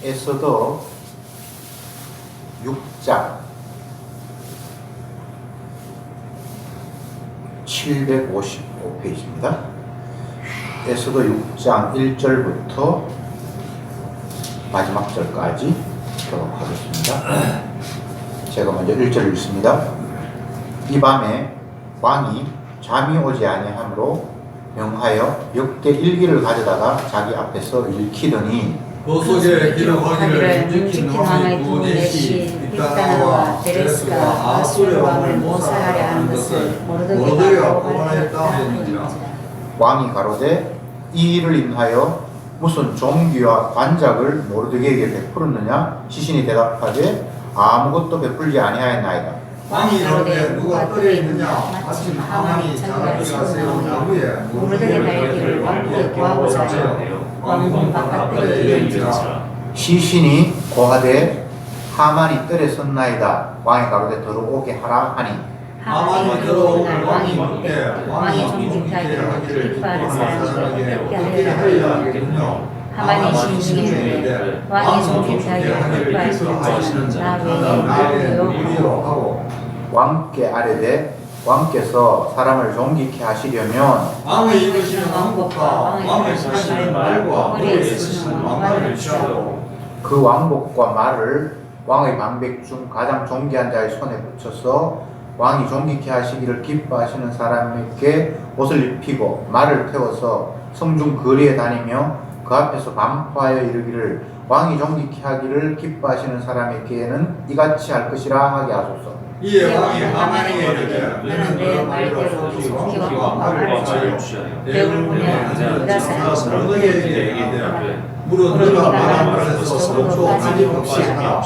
에서도 6장 755페이지입니다. 에서도 6장 1절부터 마지막 절까지 보도록 하겠습니다. 제가 먼저 1절 읽습니다. 이 밤에 왕이 잠이 오지 아니하므로 명하여 역대 일기를 가져다가 자기 앞에서 읽히더니 그 속에 기록하기를 눈지킨 왕의 두 내시 빅다나와 데레스가 아수르 왕을 모살하려 하는 것을 모르드게가 보관하였다 하였느니라. 왕이 가로되 이 일을 인하여 무슨 종기와 관작을 모르드게에게 베풀었느냐? 시신이 대답하되 아무것도 베풀지 아니하였나이다. 왕이 이르되 누가 뜰에 있느냐? 마침 하만이 자기가 세운 나무에 모르드게 달기를 왕께 구하고자 하여 왕궁 바깥뜰에 이르니라. 시신이 고하되 하만이 뜰에 섰나이다. 왕이 가로되 들어오게 하라 하니 하만이 들어오는 왕이 묻되 왕이 정직하게 하기를 기뻐하는 사람에게 어떻게 하여야 하겠느냐? 하만이 신중했는데 왕이 정직하게 하기를 기뻐하시는 자 나 외에 누구요 하고 왕께 아뢰되 왕께서 사람을 존귀케 하시려면 왕의 이루시는 왕복과 왕의 쓰시는 말과 머리에 쓰시는 왕관을 취하고 그 왕복과 말을 왕의 방백 중 가장 존귀한 자의 손에 붙여서 왕이 존귀케 하시기를 기뻐하시는 사람에게 옷을 입히고 말을 태워서 성중 거리에 다니며 그 앞에서 반포하여 이르기를 왕이 존귀케 하기를 기뻐하시는 사람에게는 이같이 할 것이라 하게 하소서. 이에 왕이 하만에게 이르되 나는 내 말대로 기와 말을 취하여 배울 보면 유다사람 모르드게에게 이르되 무릇 네가 말한 말에서 서로 아님없이 하라.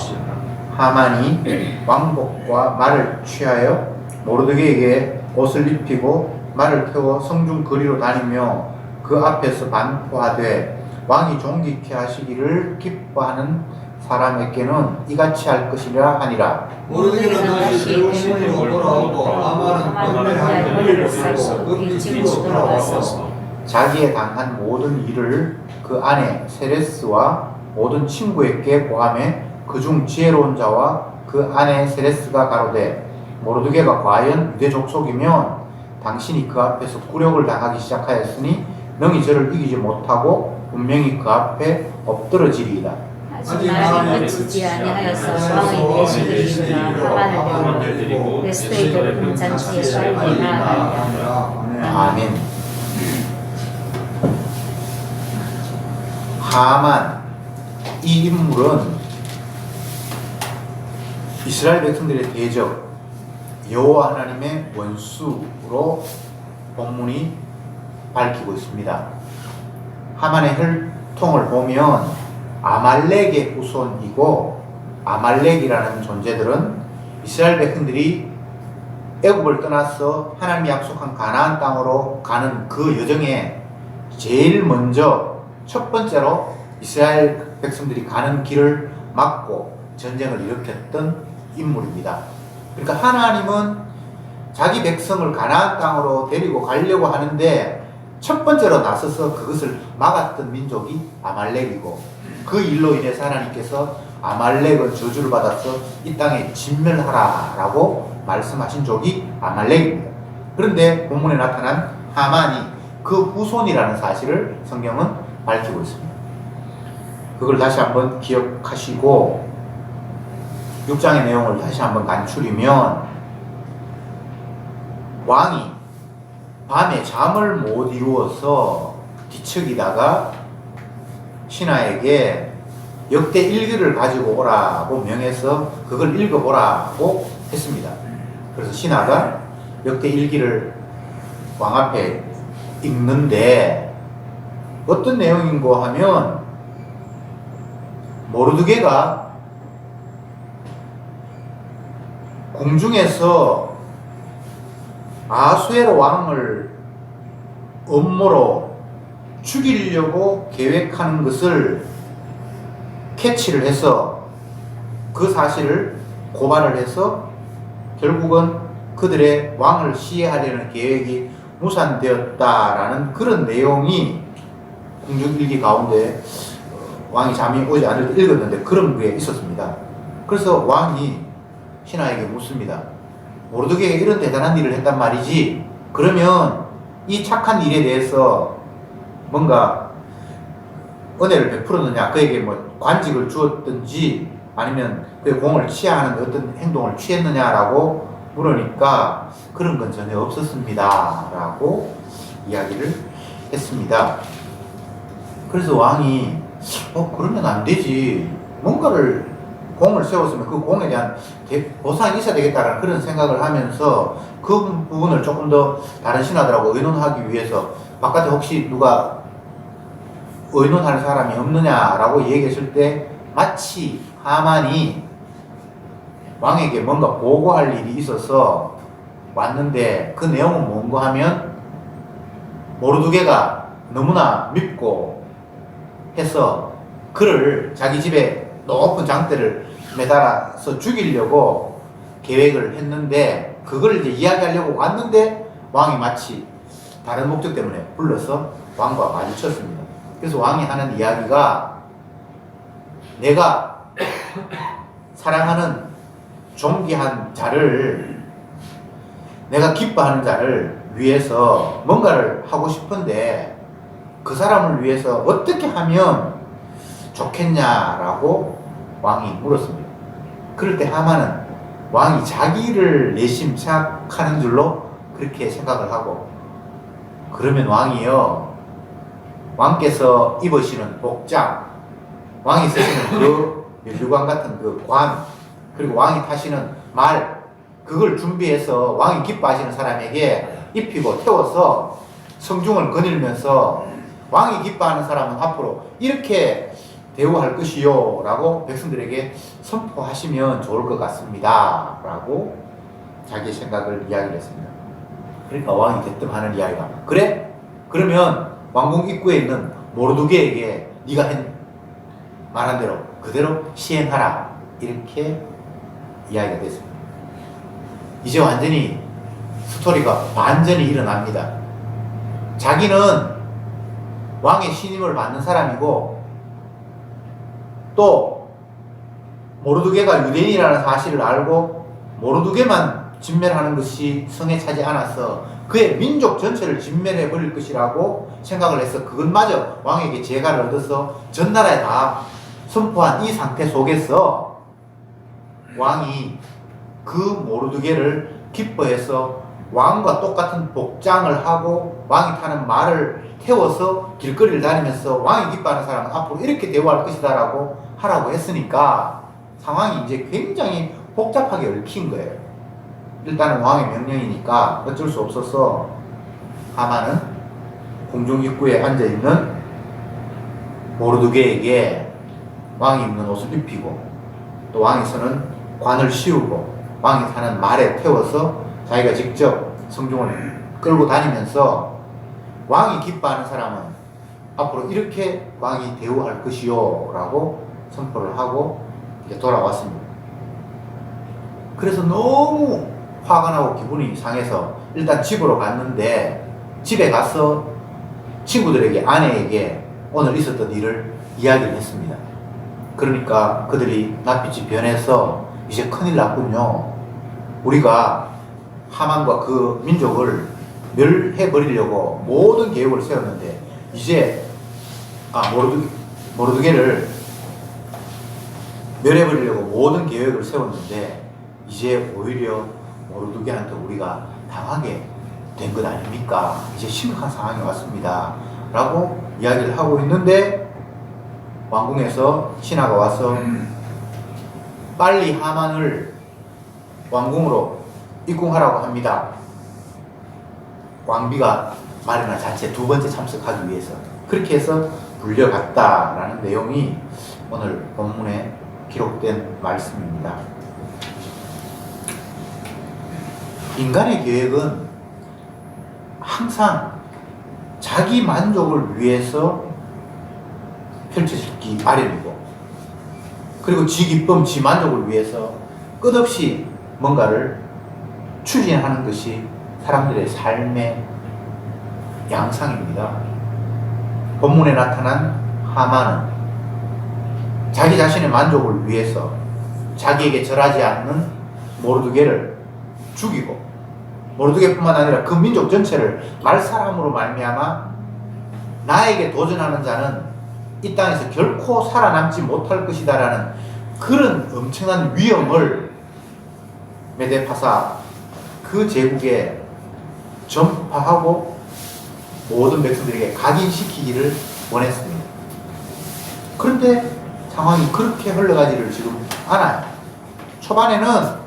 하만이 왕복과 말을 취하여 모르드게에게 옷을 입히고 말을 태워 성중 거리로 다니며 그 앞에서 반포하되 왕이 존귀케 하시기를 기뻐하는 사람에게는 이같이 할 것이라 하니라. 모르드게는 다시 제루살렘으로 돌아오고 하만은 번뇌하여 머리를 쓰고 그 집으로 돌아와서 자기의 당한 모든 일을 그 아내 세레스와 모든 친구에게 고하매 그중 지혜로운 자와 그 아내 세레스가 가로되 모르드게가 과연 유대 족속이면 당신이 그 앞에서 굴욕을 당하기 시작하였으니 능히 저를 이기지 못하고 분명히 그 앞에 엎드러지리이다. 아직 말이 그치지 아니하여서 왕의 내시를 이루나 하만을 데리고 베스도의 높은 잔치에 살리나 하니라. 아멘. 하만 이 인물은 이스라엘 백성들의 대적 여호와 하나님의 원수로 본문이 밝히고 있습니다. 하만의 혈통을 보면 아말렉의 후손이고 아말렉이라는 존재들은 이스라엘 백성들이 애굽을 떠나서 하나님이 약속한 가나안 땅으로 가는 그 여정에 제일 먼저 첫 번째로 이스라엘 백성들이 가는 길을 막고 전쟁을 일으켰던 인물입니다. 그러니까 하나님은 자기 백성을 가나안 땅으로 데리고 가려고 하는데 첫 번째로 나서서 그것을 막았던 민족이 아말렉이고 그 일로 인해서 하나님께서 아말렉은 저주를 받아서 이 땅에 진멸하라라고 말씀하신 족이 아말렉입니다. 그런데 본문에 나타난 하만이 그 후손이라는 사실을 성경은 밝히고 있습니다. 그걸 다시 한번 기억하시고 6장의 내용을 다시 한번 간추리면 왕이 밤에 잠을 못 이루어서 뒤척이다가 신하에게 역대 일기를 가지고 오라고 명해서 그걸 읽어보라고 했습니다. 그래서 신하가 역대 일기를 왕 앞에 읽는데 어떤 내용인고 하면 모르드게가 궁중에서 아수에로 왕을 음모로 죽이려고 계획하는 것을 캐치를 해서 그 사실을 고발을 해서 결국은 그들의 왕을 시해하려는 계획이 무산되었다라는 그런 내용이 궁중일기 가운데 왕이 잠이 오지 않을 때 읽었는데 그런 게 있었습니다. 그래서 왕이 신하에게 묻습니다. 모르드게가 이런 대단한 일을 했단 말이지. 그러면 이 착한 일에 대해서 뭔가 은혜를 베풀었느냐, 그에게 뭐 관직을 주었든지 아니면 그의 공을 취하는 어떤 행동을 취했느냐라고 물으니까 그런 건 전혀 없었습니다 라고 이야기를 했습니다. 그래서 왕이 그러면 안 되지, 뭔가를 공을 세웠으면 그 공에 대한 보상이 있어야 되겠다라는 그런 생각을 하면서 그 부분을 조금 더 다른 신하들하고 의논하기 위해서 바깥에 혹시 누가 의논할 사람이 없느냐라고 얘기했을 때 마치 하만이 왕에게 뭔가 보고할 일이 있어서 왔는데 그 내용은 뭔가 하면 모르드게가 너무나 밉고 해서 그를 자기 집에 높은 장대를 매달아서 죽이려고 계획을 했는데 그걸 이제 이야기하려고 왔는데 왕이 마치 다른 목적 때문에 불러서 왕과 마주쳤습니다. 그래서 왕이 하는 이야기가 내가 사랑하는 존귀한 자를, 내가 기뻐하는 자를 위해서 뭔가를 하고 싶은데 그 사람을 위해서 어떻게 하면 좋겠냐라고 왕이 물었습니다. 그럴 때 하만은 왕이 자기를 내심 생각하는 줄로 그렇게 생각을 하고, 그러면 왕이요, 왕께서 입으시는 복장, 왕이 쓰시는 그 면류관 같은 그 관, 그리고 왕이 타시는 말, 그걸 준비해서 왕이 기뻐하시는 사람에게 입히고 태워서 성중을 거닐면서 왕이 기뻐하는 사람은 앞으로 이렇게 대우할 것이요 라고 백성들에게 선포하시면 좋을 것 같습니다 라고 자기 생각을 이야기를 했습니다. 그러니까 왕이 대뜸 하는 이야기가, 그래? 그러면 왕궁 입구에 있는 모르드게에게 네가 말한 대로 그대로 시행하라, 이렇게 이야기가 됐습니다. 이제 완전히 스토리가 반전이 일어납니다. 자기는 왕의 신임을 받는 사람이고 또 모르드게가 유대인이라는 사실을 알고 모르드게만 진멸하는 것이 성에 차지 않아서 그의 민족 전체를 진멸해 버릴 것이라고 생각을 해서 그것마저 왕에게 재가를 얻어서 전나라에 다 선포한 이 상태 속에서 왕이 그 모르드게를 기뻐해서 왕과 똑같은 복장을 하고 왕이 타는 말을 태워서 길거리를 다니면서 왕이 기뻐하는 사람은 앞으로 이렇게 대우할 것이다 라고 하라고 했으니까 상황이 이제 굉장히 복잡하게 얽힌 거예요. 일단은 왕의 명령이니까 어쩔 수 없어서 하만은 궁중 입구에 앉아있는 모르드게에게 왕이 입는 옷을 입히고 또 왕이 서는 관을 씌우고 왕이 타는 말에 태워서 자기가 직접 성중을 끌고 다니면서 왕이 기뻐하는 사람은 앞으로 이렇게 왕이 대우할 것이요 라고 선포를 하고 이제 돌아왔습니다. 그래서 너무 화가 나고 기분이 상해서 일단 집으로 갔는데 집에 가서 친구들에게, 아내에게 오늘 있었던 일을 이야기를 했습니다. 그러니까 그들이 낯빛이 변해서 이제 큰일 났군요. 우리가 하만과 그 민족을 멸해버리려고 모든 계획을 세웠는데 이제 모르드게를 멸해버리려고 모든 계획을 세웠는데 이제 오히려 모르드게한테 우리가 당하게 된 것 아닙니까? 이제 심각한 상황이 왔습니다 라고 이야기를 하고 있는데 왕궁에서 신하가 와서 빨리 하만을 왕궁으로 입궁하라고 합니다. 왕비가 마련한 자체 두 번째 참석하기 위해서 그렇게 해서 불려갔다라는 내용이 오늘 본문에 기록된 말씀입니다. 인간의 계획은 항상 자기 만족을 위해서 펼쳐지기 마련이고, 그리고 지 기쁨, 지 만족을 위해서 끝없이 뭔가를 추진하는 것이 사람들의 삶의 양상입니다. 본문에 나타난 하만은 자기 자신의 만족을 위해서 자기에게 절하지 않는 모르드게를 죽이고, 모르드게뿐만 아니라 그 민족 전체를 말살함으로 말미암아 나에게 도전하는 자는 이 땅에서 결코 살아남지 못할 것이다라는 그런 엄청난 위험을 메데파사 그 제국에 전파하고 모든 백성들에게 각인시키기를 원했습니다. 그런데 상황이 그렇게 흘러가지를 지금 않아요. 초반에는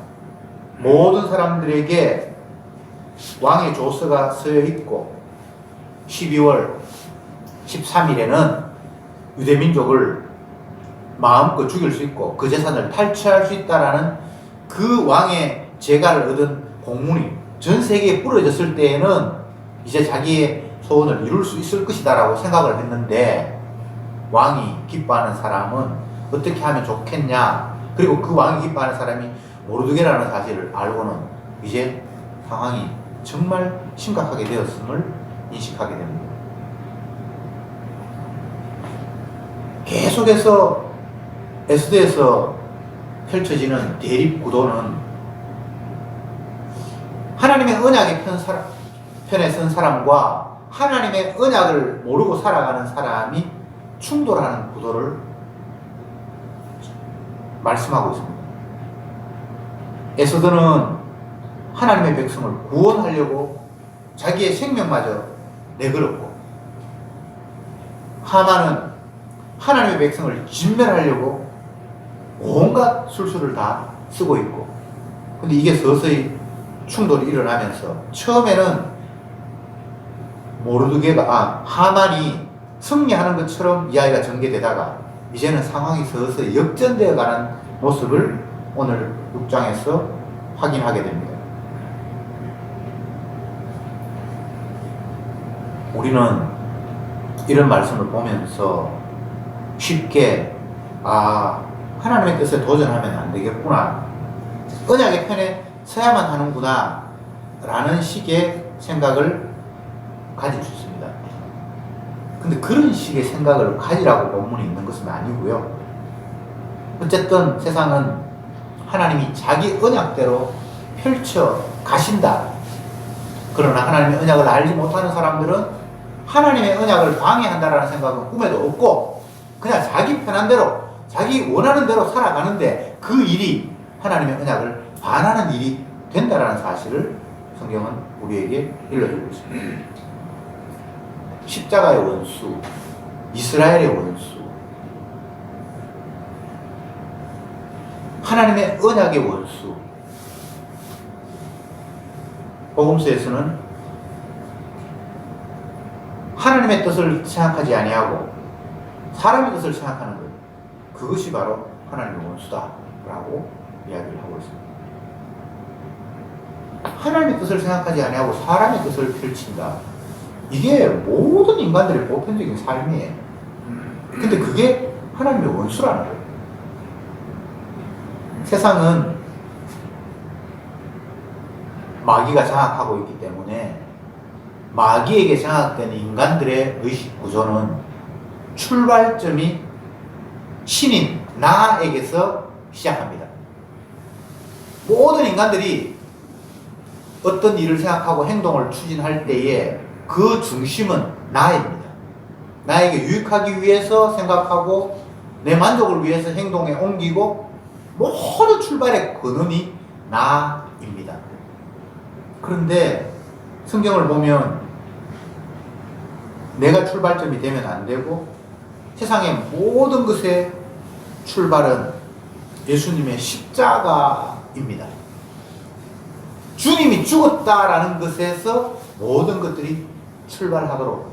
모든 사람들에게 왕의 조서가 쓰여 있고 12월 13일에는 유대민족을 마음껏 죽일 수 있고 그 재산을 탈취할 수 있다라는 그 왕의 재가를 얻은 공문이 전 세계에 뿌려졌을 때에는 이제 자기의 소원을 이룰 수 있을 것이다 라고 생각을 했는데, 왕이 기뻐하는 사람은 어떻게 하면 좋겠냐, 그리고 그 왕이 기뻐하는 사람이 모르드게라는 사실을 알고는 이제 상황이 정말 심각하게 되었음을 인식하게 됩니다. 계속해서 에스더에서 펼쳐지는 대립 구도는 하나님의 언약의 편에 선 사람과 하나님의 언약을 모르고 살아가는 사람이 충돌하는 구도를 말씀하고 있습니다. 에스더는 하나님의 백성을 구원하려고 자기의 생명마저 내걸었고, 하만은 하나님의 백성을 진멸하려고 온갖 술수를 다 쓰고 있고, 근데 이게 서서히 충돌이 일어나면서 처음에는 모르드게가 하만이 승리하는 것처럼 이야기가 전개되다가 이제는 상황이 서서히 역전되어 가는 모습을 오늘 6장에서 확인하게 됩니다. 우리는 이런 말씀을 보면서 쉽게 하나님의 뜻에 도전하면 안 되겠구나, 언약의 편에 서야만 하는구나 라는 식의 생각을 가질 수 있습니다. 근데 그런 식의 생각을 가지라고 본문이 있는 것은 아니고요. 어쨌든 세상은 하나님이 자기 언약대로 펼쳐 가신다. 그러나 하나님의 언약을 알지 못하는 사람들은 하나님의 언약을 방해한다라는 생각은 꿈에도 없고 그냥 자기 편한 대로, 자기 원하는 대로 살아가는데 그 일이 하나님의 언약을 반하는 일이 된다라는 사실을 성경은 우리에게 일러주고 있습니다. 십자가의 원수, 이스라엘의 원수, 하나님의 언약의 원수. 복음서에서는 하나님의 뜻을 생각하지 아니하고 사람의 뜻을 생각하는 것, 그것이 바로 하나님의 원수다라고 이야기를 하고 있습니다. 하나님의 뜻을 생각하지 아니하고 사람의 뜻을 펼친다. 이게 모든 인간들의 보편적인 삶이에요. 근데 그게 하나님의 원수라는 거예요. 세상은 마귀가 장악하고 있기 때문에 마귀에게 장악된 인간들의 의식 구조는 출발점이 신인 나에게서 시작합니다. 모든 인간들이 어떤 일을 생각하고 행동을 추진할 때에 그 중심은 나입니다. 나에게 유익하기 위해서 생각하고 내 만족을 위해서 행동에 옮기고 모든 출발의 근원이 나입니다. 그런데 성경을 보면 내가 출발점이 되면 안 되고 세상의 모든 것의 출발은 예수님의 십자가입니다. 주님이 죽었다라는 것에서 모든 것들이 출발하도록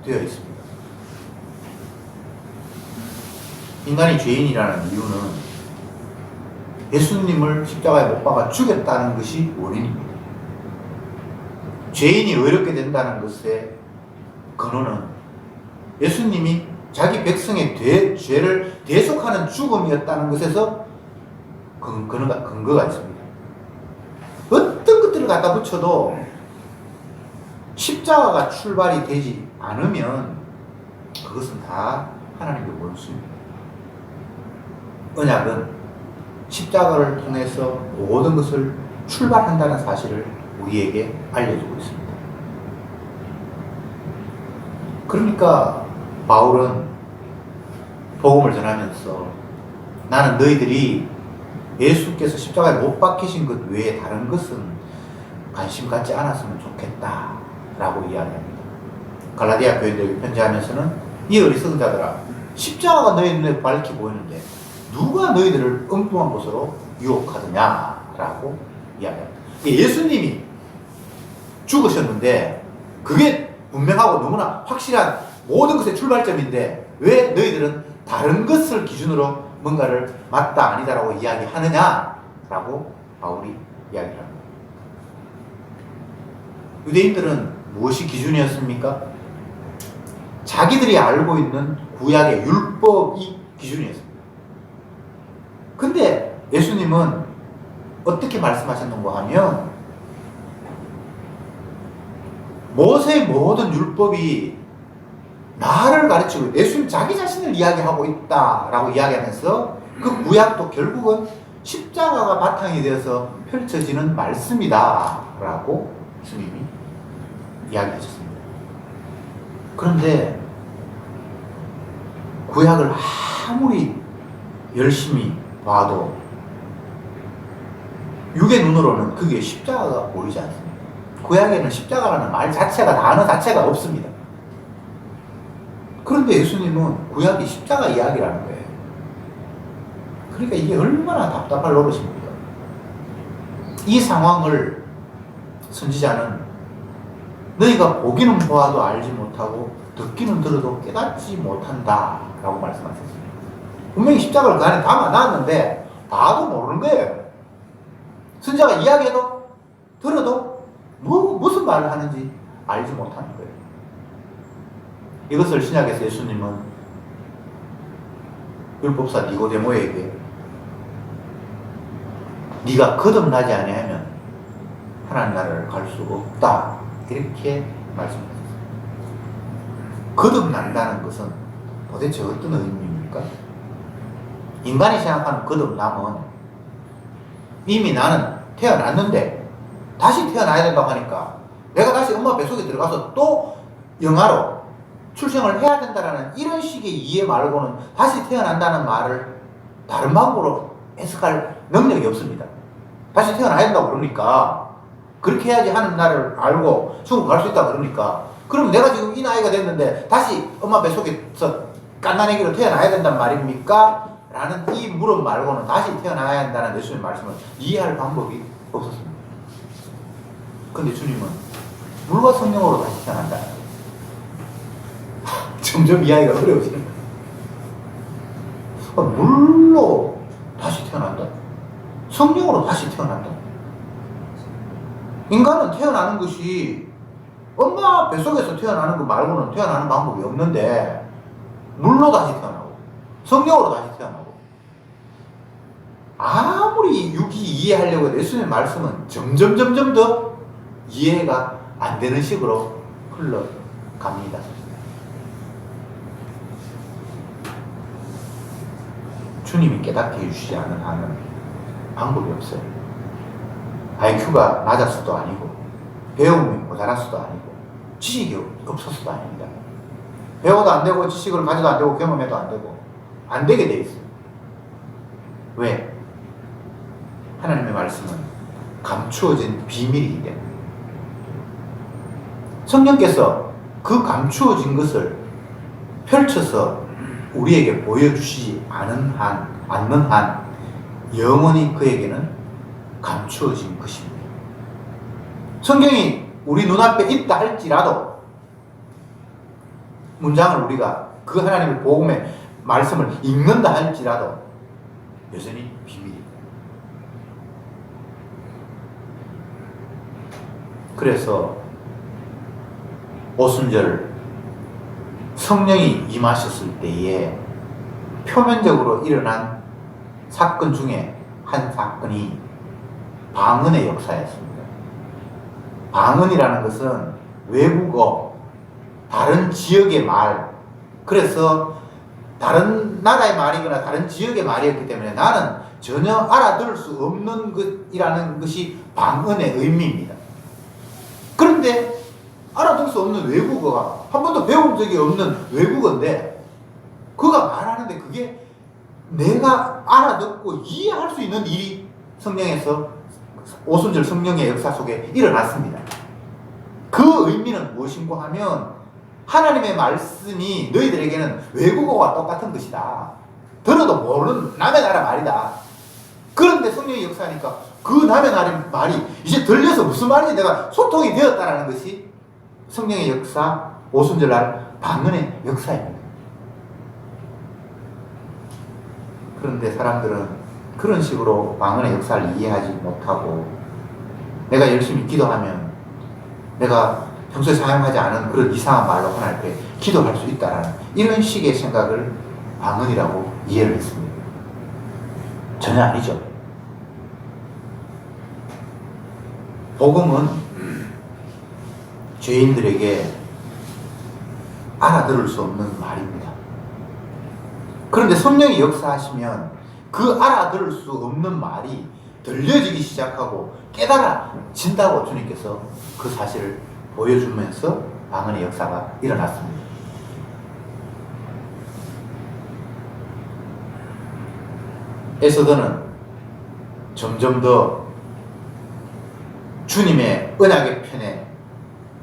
되어 있습니다. 인간이 죄인이라는 이유는 예수님을 십자가에 못 박아 죽였다는 것이 원인입니다. 죄인이 어렵게 된다는 것의 근원은 예수님이 자기 백성의 죄를 대속하는 죽음이었다는 것에서 근거가 있습니다. 어떤 것들을 갖다 붙여도 십자가가 출발이 되지 않으면 그것은 다 하나님의 원수입니다. 언약은 십자가를 통해서 모든 것을 출발한다는 사실을 우리에게 알려주고 있습니다. 그러니까 바울은 복음을 전하면서 나는 너희들이 예수께서 십자가에 못 박히신 것 외에 다른 것은 관심 갖지 않았으면 좋겠다 라고 이야기합니다. 갈라디아 교인들에게 편지하면서는 이 어리석은 자들아, 십자가가 너희 눈에 밝히 보이는데 누가 너희들을 엉뚱한 곳으로 유혹하느냐 라고 이야기합니다. 예수님이 죽으셨는데 그게 분명하고 너무나 확실한 모든 것의 출발점인데 왜 너희들은 다른 것을 기준으로 뭔가를 맞다 아니다라고 이야기하느냐라고 바울이 이야기를 합니다. 유대인들은 무엇이 기준이었습니까? 자기들이 알고 있는 구약의 율법이 기준이었습니다. 근데 예수님은 어떻게 말씀하셨는가 하면 모세의 모든 율법이 나를 가르치고 예수님 자기 자신을 이야기하고 있다라고 이야기하면서 그 구약도 결국은 십자가가 바탕이 되어서 펼쳐지는 말씀이다 라고 예수님이 이야기하셨습니다. 그런데 구약을 아무리 열심히 봐도 육의 눈으로는 그게 십자가가 보이지 않습니다. 구약에는 십자가라는 말 자체가, 단어 자체가 없습니다. 그런데 예수님은 구약이 십자가 이야기라는 거예요. 그러니까 이게 얼마나 답답할 노릇입니까? 이 상황을 선지자는 너희가 보기는 보아도 알지 못하고 듣기는 들어도 깨닫지 못한다 라고 말씀하셨습니다. 분명히 십자가를 그 안에 담아놨는데 봐도 모르는 거예요. 선지자가 이야기해도 들어도 무슨 말을 하는지 알지 못하는 거예요. 이것을 신약에서 예수님은 율법사 니고데모에게 네가 거듭나지 아니하면 하나님 나라를 갈 수 없다 이렇게 말씀하셨어요. 거듭난다는 것은 도대체 어떤 의미입니까? 인간이 생각하는 거듭남은 이미 나는 태어났는데 다시 태어나야 된다고 하니까 내가 다시 엄마 뱃속에 들어가서 또 영아로 출생을 해야 된다는 이런 식의 이해 말고는 다시 태어난다는 말을 다른 방법으로 해석할 능력이 없습니다. 다시 태어나야 된다고 그러니까 그렇게 해야지 하는 나를 알고 천국 갈 수 있다고 그러니까 그럼 내가 지금 이 나이가 됐는데 다시 엄마 뱃속에서 갓난아기로 태어나야 된단 말입니까? 라는 이 물음 말고는 다시 태어나야 한다는 예수님의 말씀을 이해할 방법이 없었습니다. 근데 주님은 물과 성령으로 다시 태어난다. 점점 이야기가 어려워지는 거예요. 물로 다시 태어난다? 성령으로 다시 태어난다? 인간은 태어나는 것이 엄마 뱃속에서 태어나는 것 말고는 태어나는 방법이 없는데 물로 다시 태어나고 성령으로 다시 태어나고 아무리 육이 이해하려고 해도 예수님의 말씀은 점점 더 이해가 안 되는 식으로 흘러갑니다. 주님이 깨닫게 해주시지 않은 한은 방법이 없어요. IQ가 낮았어도 아니고 배움이 모자랐어도 아니고 지식이 없었어도 아닙니다. 배워도 안 되고 지식을 가져도 안 되고 경험해도 안 되고 안 되게 돼 있어요. 왜? 하나님의 말씀은 감추어진 비밀이기 때문에 성령께서 그 감추어진 것을 펼쳐서 우리에게 보여주시지 않는 한 영원히 그에게는 감추어진 것입니다. 성경이 우리 눈앞에 있다 할지라도 문장을 우리가 그 하나님의 복음의 말씀을 읽는다 할지라도 여전히 비밀입니다. 그래서 오순절 성령이 임하셨을 때에 표면적으로 일어난 사건 중에 한 사건이 방언의 역사였습니다. 방언이라는 것은 외국어, 다른 지역의 말, 그래서 다른 나라의 말이거나 다른 지역의 말이었기 때문에 나는 전혀 알아들을 수 없는 것이라는 것이 방언의 의미입니다. 그런데 알아들을 수 없는 외국어가 한 번도 배운 적이 없는 외국어인데 그가 말하는데 그게 내가 알아듣고 이해할 수 있는 일이 성령에서 오순절 성령의 역사 속에 일어났습니다. 그 의미는 무엇인고 하면 하나님의 말씀이 너희들에게는 외국어와 똑같은 것이다. 들어도 모르는 남의 나라 말이다. 그런데 성령의 역사니까 그 남의 나라 말이 이제 들려서 무슨 말인지 내가 소통이 되었다라는 것이 성령의 역사, 오순절날 방언의 역사입니다. 그런데 사람들은 그런 식으로 방언의 역사를 이해하지 못하고 내가 열심히 기도하면 내가 평소에 사용하지 않은 그런 이상한 말로 하나님 앞에 기도할 수 있다라는 이런 식의 생각을 방언이라고 이해를 했습니다. 전혀 아니죠. 복음은 죄인들에게 알아들을 수 없는 말입니다. 그런데 성령이 역사하시면 그 알아들을 수 없는 말이 들려지기 시작하고 깨달아진다고 주님께서 그 사실을 보여주면서 방언의 역사가 일어났습니다. 에스더는 점점 더 주님의 언약의 편에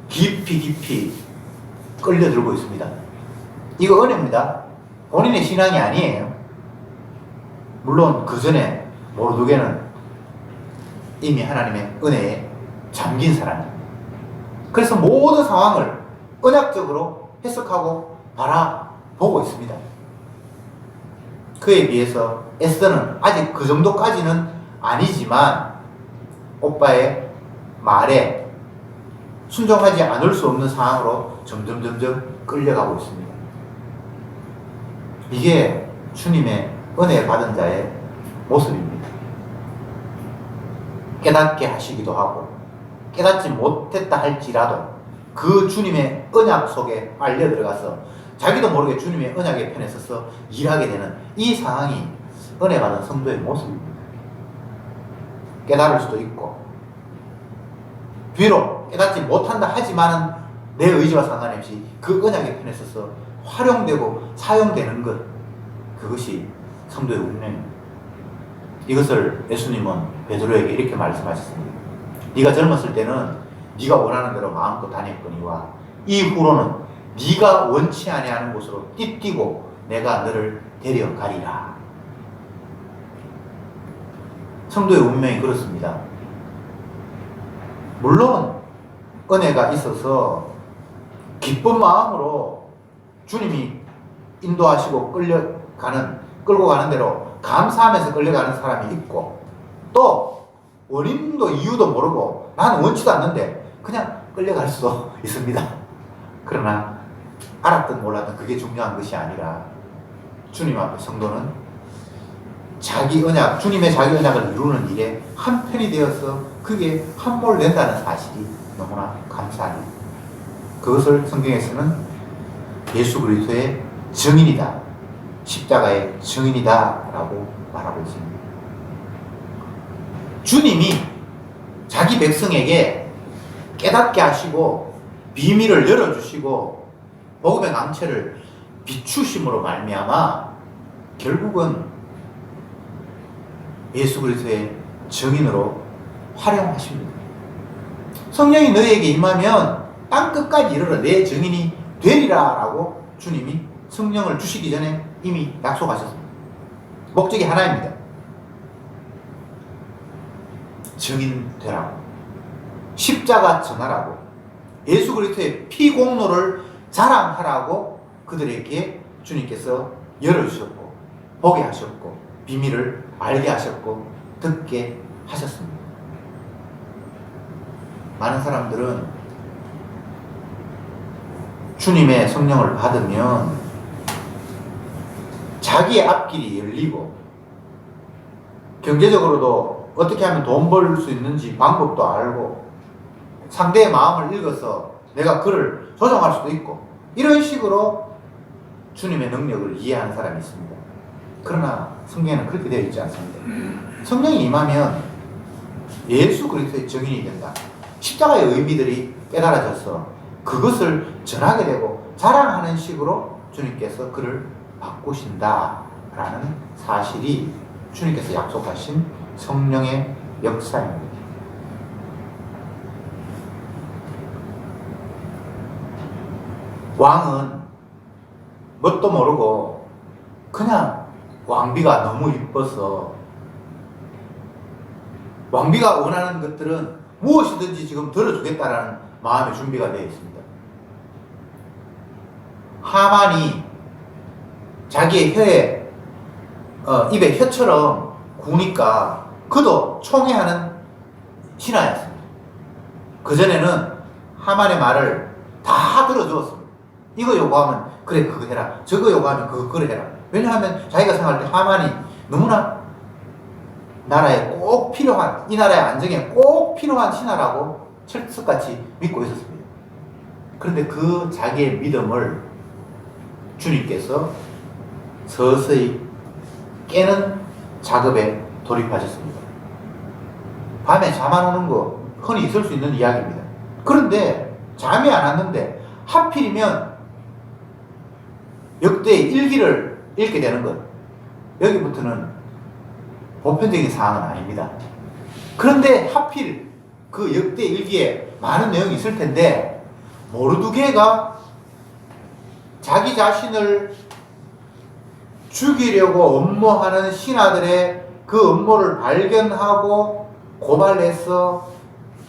깊이 끌려들고 있습니다. 이거 은혜입니다. 본인의 신앙이 아니에요. 물론 그 전에 모르드게는 이미 하나님의 은혜에 잠긴 사람입니다. 그래서 모든 상황을 언약적으로 해석하고 바라보고 있습니다. 그에 비해서 에스더는 아직 그 정도까지는 아니지만 오빠의 말에 순종하지 않을 수 없는 상황으로 점점 끌려가고 있습니다. 이게 주님의 은혜 받은 자의 모습입니다. 깨닫게 하시기도 하고 깨닫지 못했다 할지라도 그 주님의 언약 속에 빨려 들어가서 자기도 모르게 주님의 언약의 편에 서서 일하게 되는 이 상황이 은혜 받은 성도의 모습입니다. 깨달을 수도 있고 비록 깨닫지 못한다 하지만은 내 의지와 상관없이 그 언약의 편에 서서 활용되고 사용되는 것, 그것이 성도의 운명입니다. 이것을 예수님은 베드로에게 이렇게 말씀하셨습니다. 네가 젊었을 때는 네가 원하는 대로 마음껏 다녔거니와 이후로는 네가 원치 아니하는 곳으로 띠뛰고 내가 너를 데려가리라. 성도의 운명이 그렇습니다. 물론 은혜가 있어서 기쁜 마음으로 주님이 인도하시고 끌고 가는 대로 감사하면서 끌려가는 사람이 있고, 또 원인도 이유도 모르고 나는 원치도 않는데 그냥 끌려갈 수도 있습니다. 그러나 알았든 몰랐든 그게 중요한 것이 아니라 주님 앞에 성도는 자기 언약, 주님의 자기 언약을 이루는 일에 한편이 되어서 그게 함몰된다는 사실이 너무나 감사합니다. 그것을 성경에서는 예수 그리스도의 증인이다, 십자가의 증인이다 라고 말하고 있습니다. 주님이 자기 백성에게 깨닫게 하시고 비밀을 열어주시고 복음의 강체를 비추심으로 말미암아 결국은 예수 그리스도의 증인으로 활용하십니다. 성령이 너희에게 임하면 땅 끝까지 이르러 내 증인이 되리라 라고 주님이 성령을 주시기 전에 이미 약속하셨습니다. 목적이 하나입니다. 증인 되라고, 십자가 전하라고, 예수 그리스도의 피공로를 자랑하라고 그들에게 주님께서 열어주셨고 보게 하셨고 비밀을 알게 하셨고 듣게 하셨습니다. 많은 사람들은 주님의 성령을 받으면 자기의 앞길이 열리고 경제적으로도 어떻게 하면 돈 벌 수 있는지 방법도 알고 상대의 마음을 읽어서 내가 그를 조정할 수도 있고 이런 식으로 주님의 능력을 이해하는 사람이 있습니다. 그러나 성경에는 그렇게 되어 있지 않습니다. 성령이 임하면 예수 그리스도의 증인이 된다. 십자가의 의미들이 깨달아져서 그것을 전하게 되고 자랑하는 식으로 주님께서 그를 바꾸신다라는 사실이 주님께서 약속하신 성령의 역사입니다. 왕은 뭣도 모르고 그냥 왕비가 너무 이뻐서 왕비가 원하는 것들은 무엇이든지 지금 들어주겠다라는 마음의 준비가 되어 있습니다. 하만이 자기의 혀에 입에 혀처럼 구니까 그도 총애하는 신하였습니다. 그전에는 하만의 말을 다 들어주었습니다. 이거 요구하면 그래 그거 해라, 저거 요구하면 그거 해라. 왜냐하면 자기가 생각할 때 하만이 너무나 나라에 꼭 필요한, 이 나라의 안정에 꼭 필요한 신하라고 철석같이 믿고 있었습니다. 그런데 그 자기의 믿음을 주님께서 서서히 깨는 작업에 돌입하셨습니다. 밤에 잠 안 오는 거 흔히 있을 수 있는 이야기입니다. 그런데 잠이 안 왔는데 하필이면 역대의 일기를 읽게 되는 것, 여기부터는 보편적인 사항은 아닙니다. 그런데 하필 그 역대 일기에 많은 내용이 있을 텐데 모르드게가 자기 자신을 죽이려고 음모하는 신하들의 그 음모를 발견하고 고발해서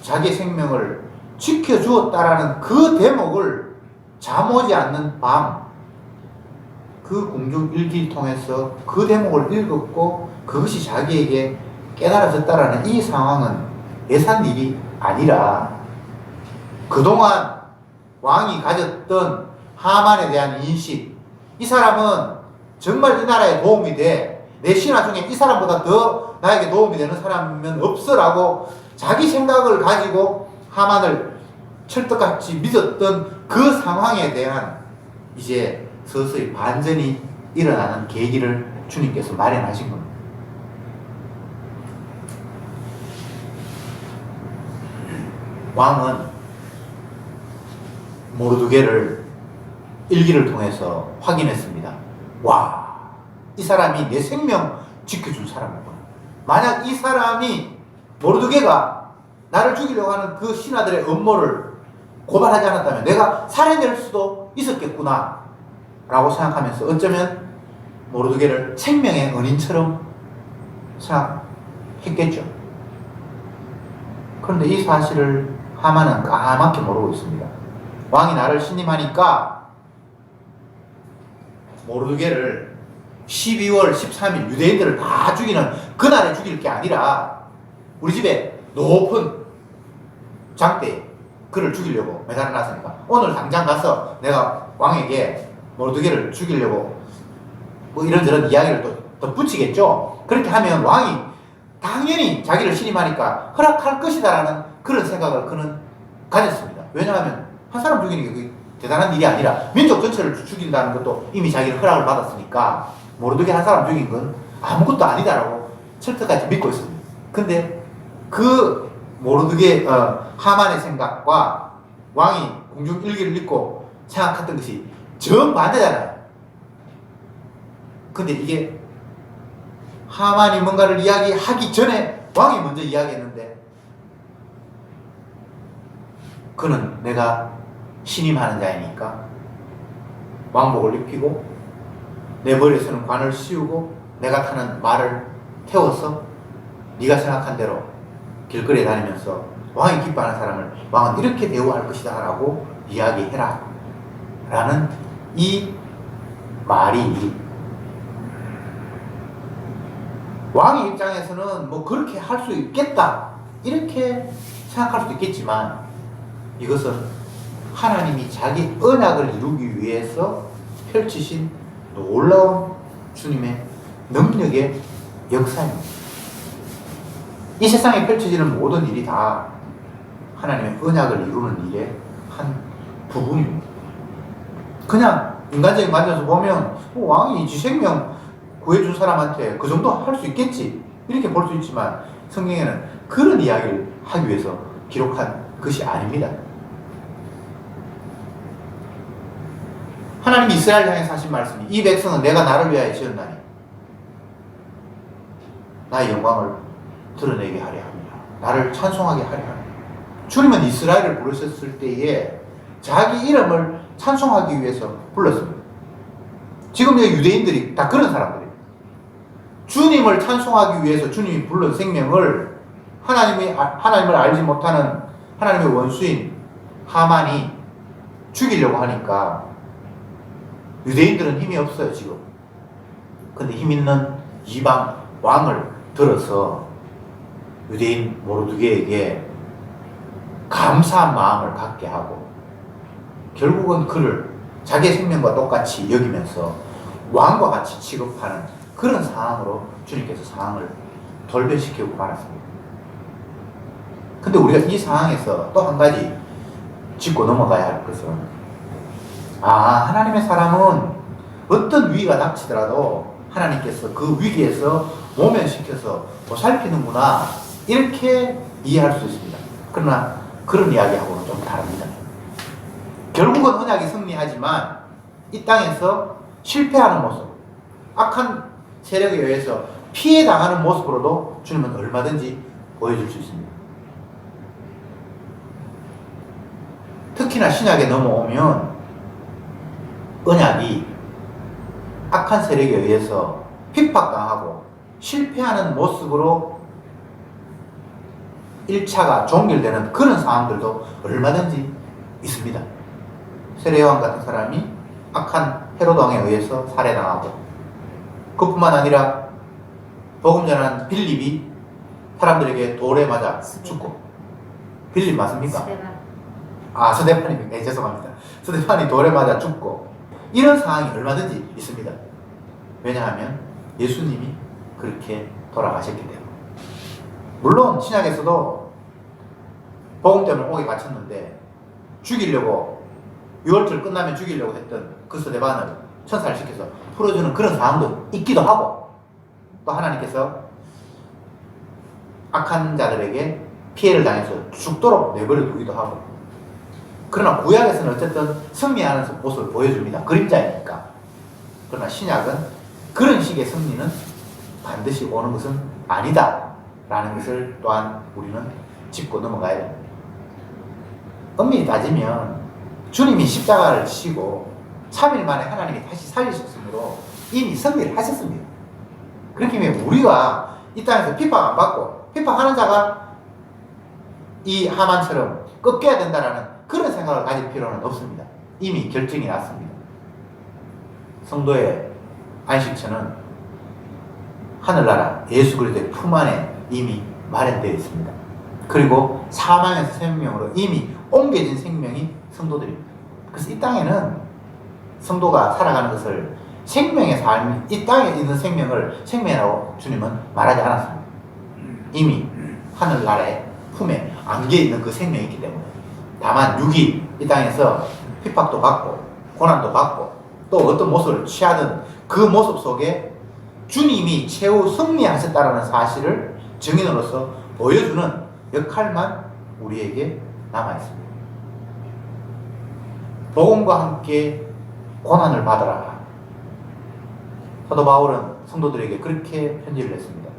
자기 생명을 지켜주었다라는 그 대목을 잠 오지 않는 밤, 그 궁중 일기를 통해서 그 대목을 읽었고 그것이 자기에게 깨달아졌다라는 이 상황은 예산 일이 아니라 그동안 왕이 가졌던 하만에 대한 인식, 이 사람은 정말 이 나라에 도움이 돼, 내 신하 중에 이 사람보다 더 나에게 도움이 되는 사람이면 없어라고 자기 생각을 가지고 하만을 철떡같이 믿었던 그 상황에 대한 이제 서서히 반전이 일어나는 계기를 주님께서 마련하신 겁니다. 왕은 모르드게를 일기를 통해서 확인했습니다. 와, 이 사람이 내 생명 지켜준 사람이구나. 만약 이 사람이 모르드게가 나를 죽이려고 하는 그 신하들의 음모를 고발하지 않았다면 내가 살해될 수도 있었겠구나 라고 생각하면서 어쩌면 모르드게를 생명의 은인처럼 생각했겠죠. 그런데 이 사실을 하만은 까맣게 모르고 있습니다. 왕이 나를 신임하니까 모르드게를 12월 13일 유대인들을 다 죽이는 그날에 죽일 게 아니라 우리 집에 높은 장대에 그를 죽이려고 매달아놨으니까 오늘 당장 가서 내가 왕에게 모르드게를 죽이려고 뭐 이런저런 이야기를 또 붙이겠죠. 그렇게 하면 왕이 당연히 자기를 신임하니까 허락할 것이다라는 그런 생각을 그는 가졌습니다. 왜냐하면 한 사람 죽이는 게 대단한 일이 아니라 민족 전체를 죽인다는 것도 이미 자기는 허락을 받았으니까 모르드게 한 사람 죽인 건 아무것도 아니다라고 철저까지 믿고 있습니다. 근데 그 모르드게 하만의 생각과 왕이 궁중 일기를 읽고 생각했던 것이 정반대잖아요. 근데 이게 하만이 뭔가를 이야기하기 전에 왕이 먼저 이야기했는데 그는 내가 신임하는 자이니까 왕복을 입히고 내 머리에서는 관을 씌우고 내가 타는 말을 태워서 네가 생각한 대로 길거리에 다니면서 왕이 기뻐하는 사람을 왕은 이렇게 대우할 것이다 라고 이야기해라 라는 이 말이 왕의 입장에서는 뭐 그렇게 할 수 있겠다 이렇게 생각할 수도 있겠지만 이것은 하나님이 자기 언약을 이루기 위해서 펼치신 놀라운 주님의 능력의 역사입니다. 이 세상에 펼쳐지는 모든 일이 다 하나님의 언약을 이루는 일의 한 부분입니다. 그냥 인간적인 관점에서 보면 왕이 지 생명 구해준 사람한테 그 정도 할 수 있겠지 이렇게 볼 수 있지만 성경에는 그런 이야기를 하기 위해서 기록한 것이 아닙니다. 하나님이 이스라엘 향해서 하신 말씀이 이 백성은 내가 나를 위하여 지었나니 나의 영광을 드러내게 하려 합니다. 나를 찬송하게 하려 합니다. 주님은 이스라엘을 부르셨을 때에 자기 이름을 찬송하기 위해서 불렀습니다. 지금 유대인들이 다 그런 사람들이에요. 주님을 찬송하기 위해서 주님이 불른 생명을 하나님을 알지 못하는 하나님의 원수인 하만이 죽이려고 하니까 유대인들은 힘이 없어요, 지금. 근데 힘 있는 이방 왕을 들어서 유대인 모르드게에게 감사한 마음을 갖게 하고 결국은 그를 자기의 생명과 똑같이 여기면서 왕과 같이 취급하는 그런 상황으로 주님께서 상황을 돌변시키고 말았습니다. 근데 우리가 이 상황에서 또 한 가지 짚고 넘어가야 할 것은 하나님의 사람은 어떤 위기가 닥치더라도 하나님께서 그 위기에서 모면시켜서 보살피는구나 이렇게 이해할 수 있습니다. 그러나 그런 이야기하고는 좀 다릅니다. 결국은 언약이 승리하지만 이 땅에서 실패하는 모습, 악한 세력에 의해서 피해당하는 모습으로도 주님은 얼마든지 보여줄 수 있습니다. 특히나 신약에 넘어오면 언약이 악한 세력에 의해서 핍박당하고 실패하는 모습으로 1차가 종결되는 그런 상황들도 얼마든지 있습니다. 세례요한 같은 사람이 악한 헤로드 왕에 의해서 살해당하고 그뿐만 아니라 복음 전하는 빌립이 사람들에게 돌에 맞아 죽고 빌립 맞습니까? 스데판입니다. 네, 죄송합니다. 스데판이 돌에 맞아 죽고 이런 상황이 얼마든지 있습니다. 왜냐하면 예수님이 그렇게 돌아가셨기 때문에. 물론 신약에서도 복음 때문에 옥에 갇혔는데 죽이려고 6월절 끝나면 죽이려고 했던 그 스데반을 천살시켜서 풀어주는 그런 상황도 있기도 하고 또 하나님께서 악한 자들에게 피해를 당해서 죽도록 내버려 두기도 하고 그러나 구약에서는 어쨌든 승리하는 모습을 보여줍니다. 그림자이니까. 그러나 신약은 그런 식의 승리는 반드시 오는 것은 아니다 라는 것을 또한 우리는 짚고 넘어가야 됩니다. 엄밀히 따지면 주님이 십자가를 지시고 3일 만에 하나님이 다시 살리셨으므로 이미 승리를 하셨습니다. 그렇기 때문에 우리가 이 땅에서 핍박 안 받고 핍박하는 자가 이 하만처럼 꺾여야 된다라는 그런 생각을 가질 필요는 없습니다. 이미 결정이 났습니다. 성도의 안식처는 하늘나라 예수 그리스도의 품 안에 이미 마련되어 있습니다. 그리고 사망에서 생명으로 이미 옮겨진 생명이 성도들입니다. 그래서 이 땅에는 성도가 살아가는 것을 생명의 삶, 이 땅에 있는 생명을 생명이라고 주님은 말하지 않았습니다. 이미 하늘나라의 품에 안겨 있는 그 생명이 있기 때문에 다만 육이 이 땅에서 핍박도 받고 고난도 받고 또 어떤 모습을 취하든 그 모습 속에 주님이 최후 승리하셨다는 사실을 증인으로서 보여주는 역할만 우리에게 남아있습니다. 복음과 함께 고난을 받아라. 사도 바울은 성도들에게 그렇게 편지를 했습니다.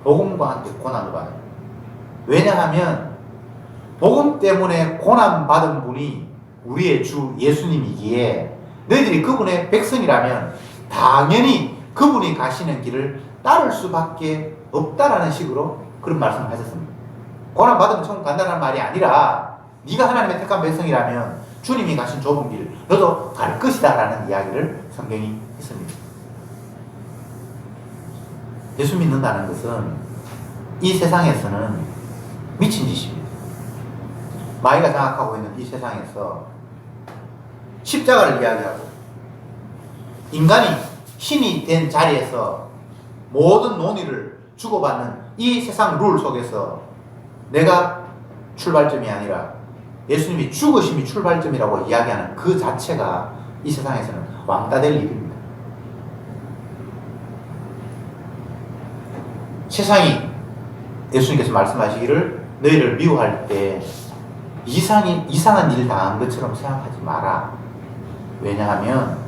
복음과 함께 고난을 받아라. 왜냐하면 복음 때문에 고난받은 분이 우리의 주 예수님이기에 너희들이 그분의 백성이라면 당연히 그분이 가시는 길을 따를 수밖에 없다라는 식으로 그런 말씀을 하셨습니다. 고난받으면 천국 간다는 말이 아니라 네가 하나님의 택한 백성이라면 주님이 가신 좁은 길 너도 갈 것이다 라는 이야기를 성경이 했습니다. 예수 믿는다는 것은 이 세상에서는 미친 짓입니다. 마귀가 장악하고 있는 이 세상에서 십자가를 이야기하고 인간이 신이 된 자리에서 모든 논의를 주고받는 이 세상 룰 속에서 내가 출발점이 아니라 예수님이 죽으심이 출발점이라고 이야기하는 그 자체가 이 세상에서는 왕따 될 일입니다. 세상이 예수님께서 말씀하시기를 너희를 미워할 때 이상한 일 당한 것처럼 생각하지 마라. 왜냐하면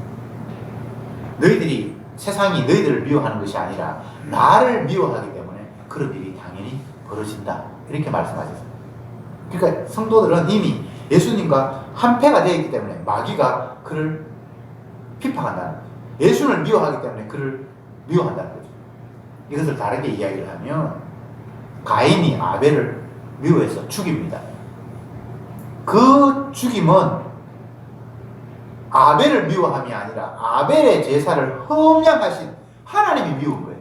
세상이 너희들을 미워하는 것이 아니라 나를 미워하기 때문에 그런 일이 당연히 벌어진다. 이렇게 말씀하셨어요. 그러니까 성도들은 이미 예수님과 한패가 되어 있기 때문에 마귀가 그를 비판한다는 거죠. 예수를 미워하기 때문에 그를 미워한다는 거죠. 이것을 다르게 이야기를 하면 가인이 아벨을 미워해서 죽입니다. 그 죽임은 아벨을 미워함이 아니라 아벨의 제사를 흠양하신 하나님이 미운 거예요.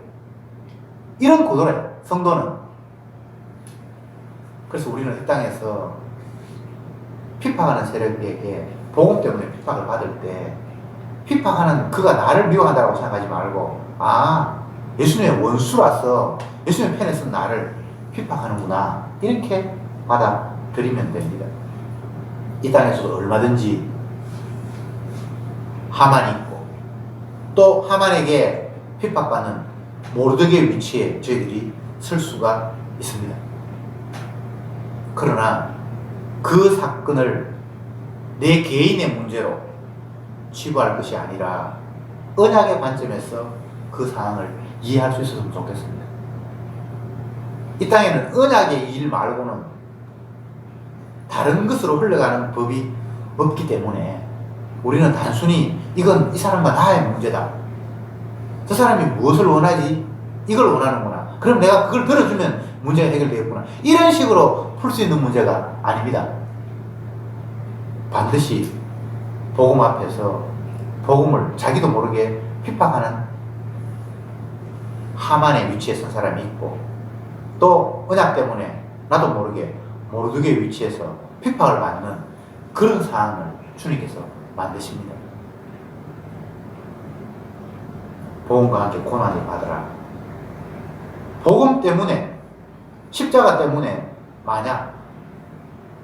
이런 고도래요, 성도는. 그래서 우리는 이 땅에서 핍박하는 세력에게 복음 때문에 핍박을 받을 때 핍박하는 그가 나를 미워한다고 생각하지 말고 예수님의 원수라서 예수님의 편에서 나를 핍박하는구나 이렇게 받아들이면 됩니다. 이 땅에서도 얼마든지 하만이 있고 또 하만에게 핍박받는 모르드게의 위치에 저희들이 설 수가 있습니다. 그러나 그 사건을 내 개인의 문제로 치부할 것이 아니라 언약의 관점에서 그 상황을 이해할 수 있었으면 좋겠습니다. 이 땅에는 언약의 일 말고는 다른 것으로 흘러가는 법이 없기 때문에 우리는 단순히 이건 이 사람과 나의 문제다. 저 사람이 무엇을 원하지? 이걸 원하는구나. 그럼 내가 그걸 들어주면 문제가 해결되겠구나. 이런 식으로 풀 수 있는 문제가 아닙니다. 반드시 복음 앞에서 복음을 자기도 모르게 핍박하는 하만의 위치에 선 사람이 있고 또 언약 때문에 나도 모르게 모르드게의 위치에서 핍박을 받는 그런 상황을 주님께서 만드십니다. 복음과 함께 고난을 받으라. 복음 때문에 십자가 때문에 만약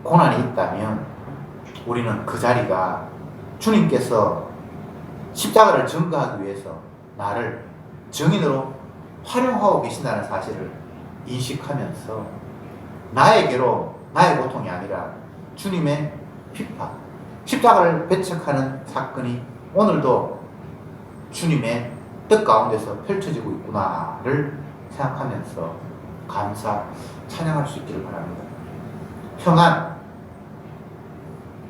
고난이 있다면 우리는 그 자리가 주님께서 십자가를 증거하기 위해서 나를 증인으로 활용하고 계신다는 사실을 인식하면서 나에게로 나의 고통이 아니라 주님의 핍박, 십자가를 배척하는 사건이 오늘도 주님의 뜻 가운데서 펼쳐지고 있구나를 생각하면서 감사, 찬양할 수 있기를 바랍니다. 평안,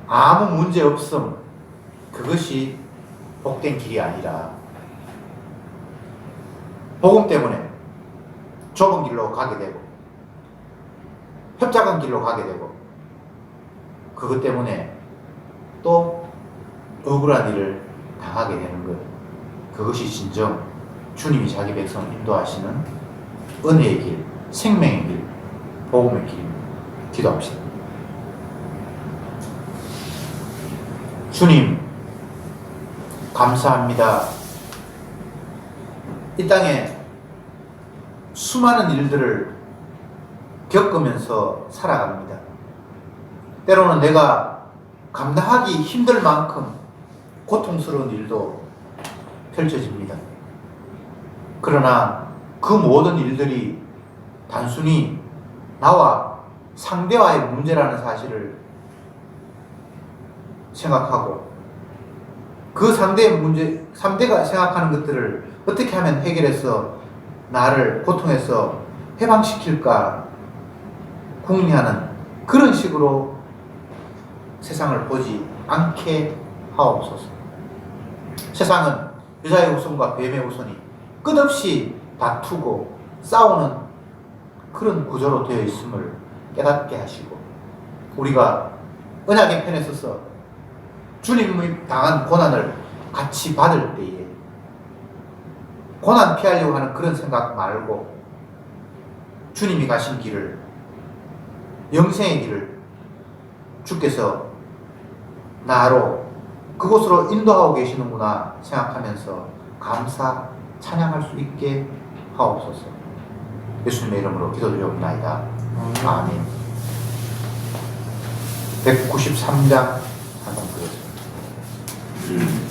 아무 문제 없음, 그것이 복된 길이 아니라 복음 때문에 좁은 길로 가게 되고 협착한 길로 가게 되고 그것 때문에 또 억울한 일을 당하게 되는 것, 그것이 진정 주님이 자기 백성을 인도하시는 은혜의 길, 생명의 길, 복음의 길입니다. 기도합시다. 주님, 감사합니다. 이 땅에 수많은 일들을 겪으면서 살아갑니다. 때로는 내가 감당하기 힘들 만큼 고통스러운 일도 펼쳐집니다. 그러나 그 모든 일들이 단순히 나와 상대와의 문제라는 사실을 생각하고 그 상대가 생각하는 것들을 어떻게 하면 해결해서 나를 고통에서 해방시킬까 궁리하는 그런 식으로 세상을 보지 않게 하옵소서. 세상은 여자의 후손과 뱀의 후손이 끝없이 다투고 싸우는 그런 구조로 되어 있음을 깨닫게 하시고 우리가 언약의 편에 서서 주님이 당한 고난을 같이 받을 때에 고난 피하려고 하는 그런 생각 말고 주님이 가신 길을, 영생의 길을 주께서 나로 그곳으로 인도하고 계시는구나 생각하면서 감사, 찬양할 수 있게 하옵소서. 예수님의 이름으로 기도드리옵나이다. 아멘. 193장 한번 드렸습니다.